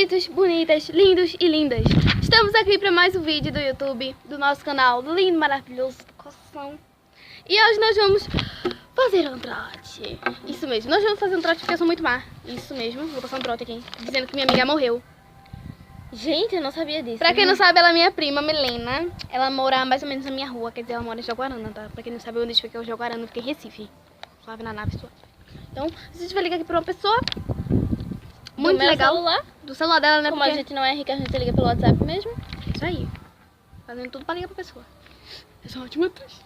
bonitos, bonitas, lindos e lindas. Estamos aqui para mais um vídeo do YouTube, do nosso canal lindo, maravilhoso do coração. E hoje nós vamos fazer um trote. Isso mesmo, nós vamos fazer um trote porque eu sou muito má. Isso mesmo, vou passar um trote aqui, dizendo que minha amiga morreu. Gente, eu não sabia disso. Pra quem não sabe, ela é minha prima, Milena. Ela mora mais ou menos na minha rua, quer dizer, ela mora em Jaguarana, tá? Pra quem não sabe onde fica o Jaguarana, fica em Recife. Suave na nave, suave. Então, a gente vai ligar aqui pra uma pessoa muito do meu legal. celular. Do celular dela, né? Como Porque... a gente não é rica, a gente liga pelo WhatsApp mesmo. Isso aí. Fazendo tudo pra ligar pra pessoa. Eu sou ótima atriz.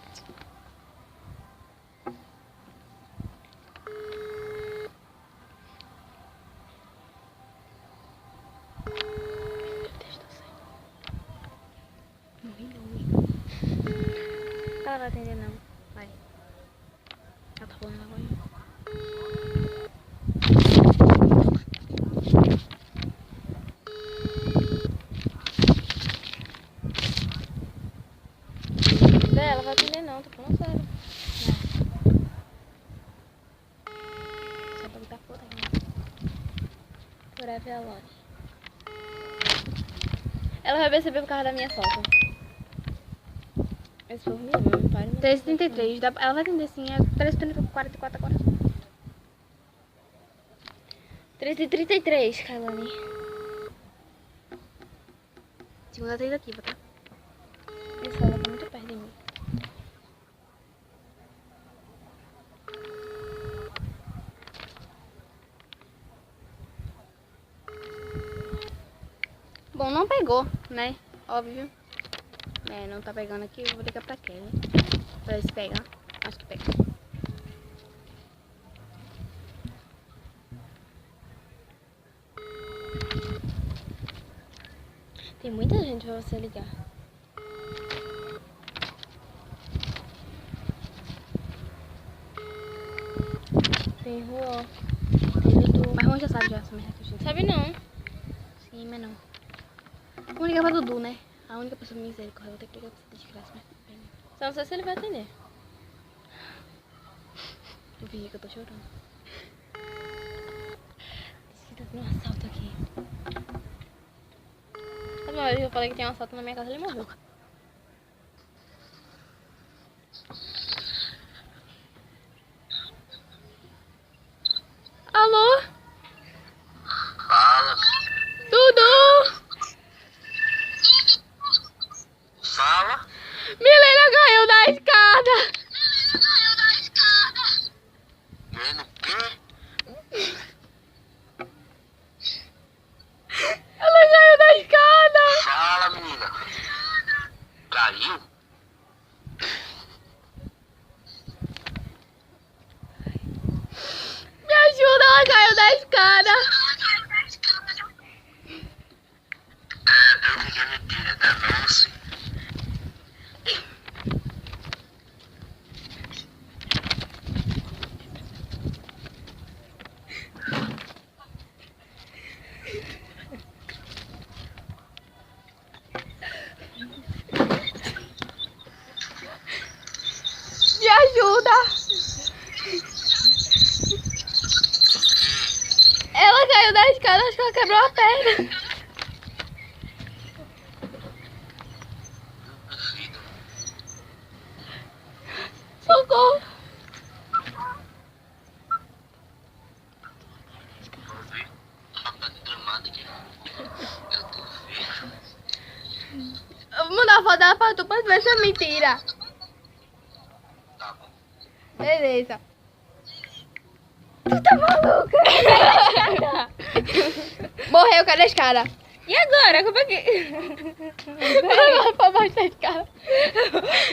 Ela vai atender não. Vai. Ela tá falando agora. Ela vai atender não, tô falando sério. Só pra botar foda aqui. Forever Alone. Ela vai perceber por causa da minha foto. Esse povo me ama, não para. 13h33. Ela vai atender sim. É 13h44 agora. 13h33, Kailane. Segunda tentativa, tá? Esse ela tá muito perto de mim. Bom, não pegou, né? Óbvio. É, não tá pegando aqui. Eu vou ligar pra Kelly. Pra ver se pega. Acho que pega. Tem muita gente pra você ligar. Tem rua, tem Dudu. Mas Ron já sabe já essa merda que a gente Sabe não. Sim, mas não. Vamos ligar pra Dudu, né? A única pessoa misericórdia. Vou ter que ligar pra você de graça, mas tudo bem. Só não sei se ele vai atender. Eu fingi que eu tô chorando. Diz que tá tendo um assalto aqui. Sabe uma vez que eu falei que tem um assalto na minha casa, ele morreu. Alô? Fala. Dudu! Fala. Milena caiu da escada! Vendo o quê? Ela caiu da escada! Fala, menina. Caiu? Me ajuda, ela caiu da escada! É, deu que a mentira, tá doce. Me ajuda! Ela caiu da escada, acho que ela quebrou a perna. Socorro! Ouvi? Tá gramado aqui. Eu tô vendo. Eu vou mandar foto dela pra tu pra ver se é mentira. Tá bom. Beleza. Tu tá maluca? Morreu, cadê a escada? E agora? Como é que... Vai pra baixo da escada.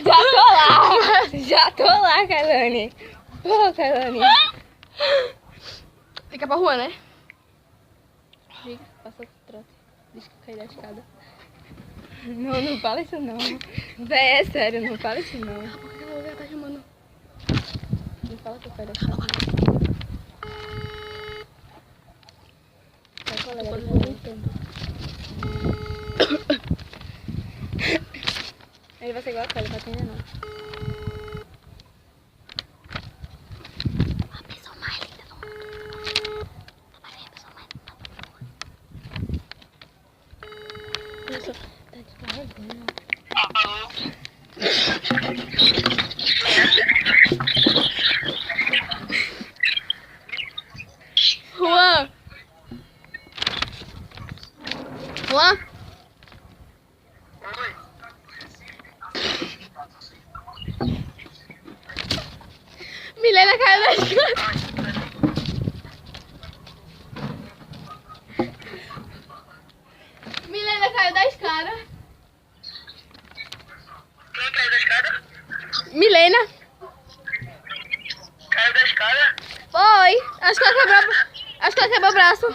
Já tô lá! Já tô lá, Kailane. Pô, Kailane. Fica pra rua, né? Diga, passa o trote. Diz que caiu da escada. Não, não fala isso não. Véi, é sério, não fala isso não. Porque ela já tá chamando. Não fala que eu caí da escada. Vai, colega, Quando depois eu eu entendo. Ele vai ser igual a Kelly, vai atender não. A pessoa mais linda do mundo. Vai ver a pessoa mais linda do mundo. Milena caiu da escada. Milena caiu da escada. Quem caiu da escada? Milena. Caiu da escada? Foi. Acho que ela quebrou o braço.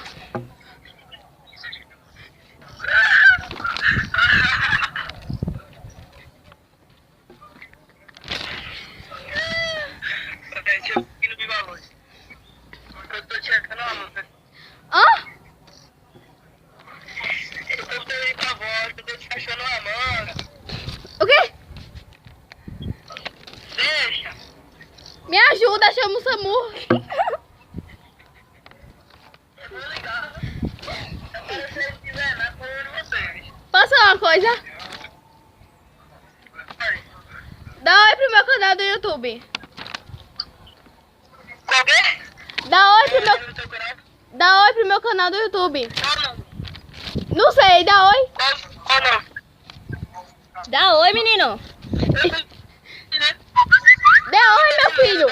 Deixa eu ir no Viva Luz. Eu tô chegando a luta. Hã? Eu tô perdendo a voz, eu tô te achando uma manga. O quê? Deixa. Me ajuda, chama o SAMU. Eu vou ligar. Agora se vocês quiserem, na cor de vocês. Posso falar uma coisa? Vai. Dá oi pro meu canal do YouTube. Qual que é? Dá oi pro meu, No teu canal? dá oi pro meu canal do YouTube. Qual não? Não sei, dá oi. Qual não? Dá oi, menino. Dê oi, meu filho.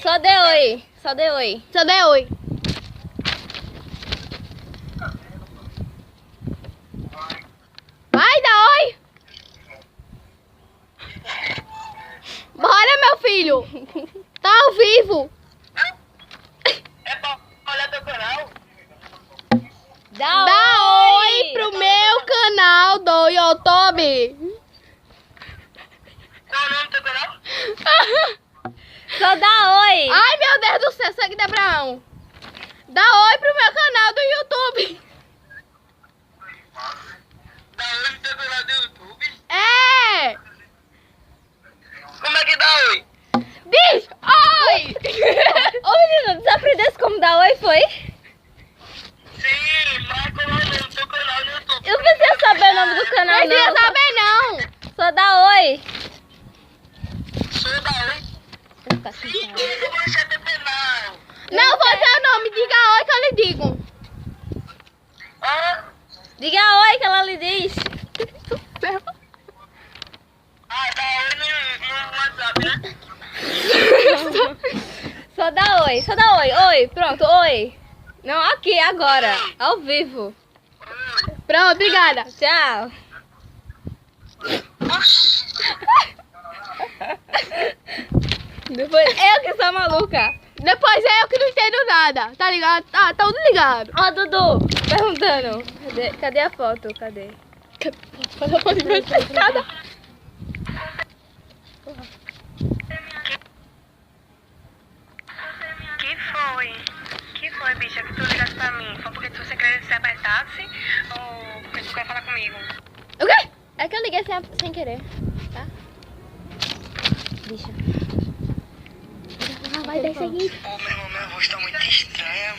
Só dê oi. Só dê oi. Só dê oi. Vai, dá oi. Bora, meu filho. Tá ao vivo. É pra olhar teu canal? Dá Dá oi pro meu canal do YouTube. Qual o nome do teu canal? Só dá oi. Ai, meu Deus do céu, sangue de Abraão. Dá oi pro meu canal do YouTube. Dá oi no teu canal do YouTube? É. Como é que dá oi? Diz oi. Ô, menino, desaprendesse como dá oi, foi? Sim, mas qual é o nome do teu canal no YouTube? Eu não precisa saber o nome do canal, Não precisa não. saber, não. Só dá oi. Sou da oi? Sim, eu vou achar teu canal. Não vou ter o nome. Diga oi que eu lhe digo. Hã? Diga oi que ela lhe diz. Ah, dá oi no WhatsApp, né? Só dá oi. Só dá oi. Oi, pronto, oi. Não, aqui, agora. Ao vivo. Pronto, obrigada. Tchau. Depois eu que sou maluca. Depois é eu que não entendo nada. Tá ligado? Tá tudo ligado. Ó, Dudu, perguntando. Cadê a foto? Cadê? Cada... Que foi, bicha, que tu ligasse pra mim? Foi porque tu queria que você apertasse ou porque tu quer falar comigo? O quê? É que eu liguei sem querer, tá? Deixa. Vai descer aqui. Pô, meu irmão, minha voz tá muito estranha.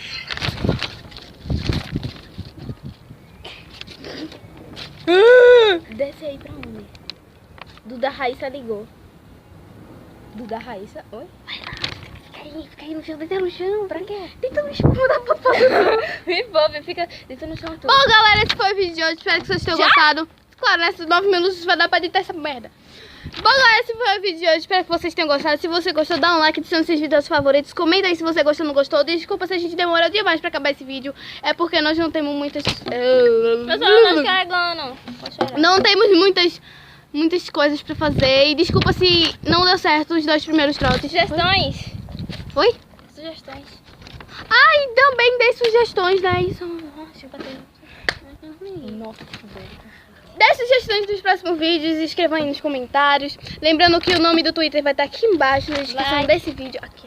Desce aí pra onde? Duda Raíssa ligou. Duda Raíssa, oi? Fica aí no chão, deita no chão. Pra quê? Deita no chão, não dá pra fazer. Me envolve, fica deita no chão tudo. Bom, galera, esse foi o vídeo de hoje. Espero que vocês tenham gostado. Claro, nesses 9 minutos vai dar pra editar essa merda. Bom, galera, esse foi o vídeo de hoje. Espero que vocês tenham gostado. Se você gostou, dá um like, adicione seus vídeos favoritos. Comenta aí se você gostou ou não gostou. Desculpa se a gente demorou demais pra acabar esse vídeo. É porque nós não temos muitas... Meu celular tá carregando. Pode chorar. Não temos muitas coisas pra fazer. E desculpa se não deu certo os 2 primeiros trotes. Sugestões. Oi? Sugestões. Ah, e também dei sugestões, né? Isso. Deixa eu bater. Nossa, Dê sugestões dos próximos vídeos, escrevam aí nos comentários. Lembrando que o nome do Twitter vai estar aqui embaixo na descrição Like. desse vídeo. Aqui,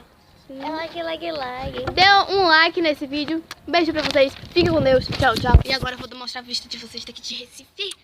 ó. like. Dê um like nesse vídeo. Beijo pra vocês. Fiquem com Deus. Tchau, tchau. E agora eu vou mostrar a vista de vocês daqui de Recife.